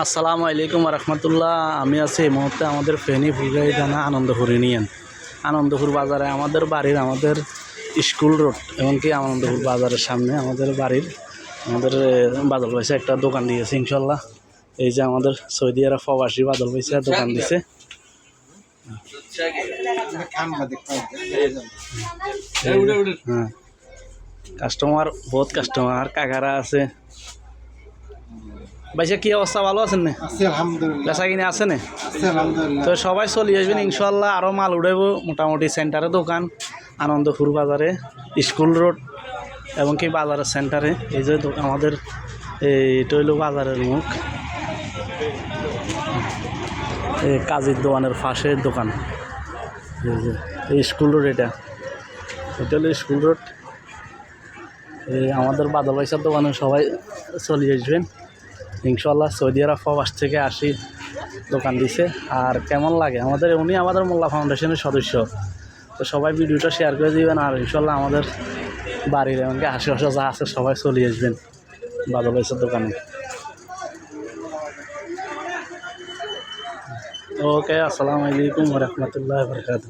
আসসালামু আলাইকুম রহমতুল্লাহ। আমি আছি এই মুহূর্তে আমাদের ফেনী ফুলগাড়ি থানা আনন্দপুর ইউনিয়ন আনন্দপুর বাজারে আমাদের বাড়ির আমাদের স্কুল রোড এবং কি আনন্দপুর বাজারের সামনে আমাদের বাড়ির বাদল ভাইসা একটা দোকান দিয়েছে ইনশাল্লাহ। এই যে আমাদের সৌদি আরব প্রবাসী বাদল ভাইসা দোকান দিছে। হ্যাঁ, কাস্টমার বহুত কাস্টমার কাকারা আছে। ভাইসা কি অবস্থা, ভালো আছেন না? বেচা কিনে আছে না? তো সবাই চলে আসবেন ইনশাল্লাহ। আরও মাল উঠাইব মোটামুটি সেন্টারে দোকান আনন্দপুর বাজারে স্কুল রোড এবং কি বাজারের সেন্টারে। এই যে আমাদের এইটা হইল বাজারের মুখ, এই কাজীর দোকানের পাশে দোকান। এই যে এই স্কুল রোড, এটা হলো স্কুল রোড। এই আমাদের বাদল ভাইসার দোকানে সবাই চলে আসবেন ইনশাল্লাহ। সৌদি আরব প্রবাস থেকে আসি দোকান দিছে। আর কেমন লাগে আমাদের, উনি আমাদের মোল্লা ফাউন্ডেশনের সদস্য। তো সবাই ভিডিওটা শেয়ার করে দিবেন। আর ইনশাল্লাহ আমাদের বাড়ির এমনকি আশেপাশে যা আছে সবাই চলে আসবেন বাদল ভাইসার দোকানে। ওকে, আসসালামু আলাইকুম রহমতুল্লাহ বরকাতুহু।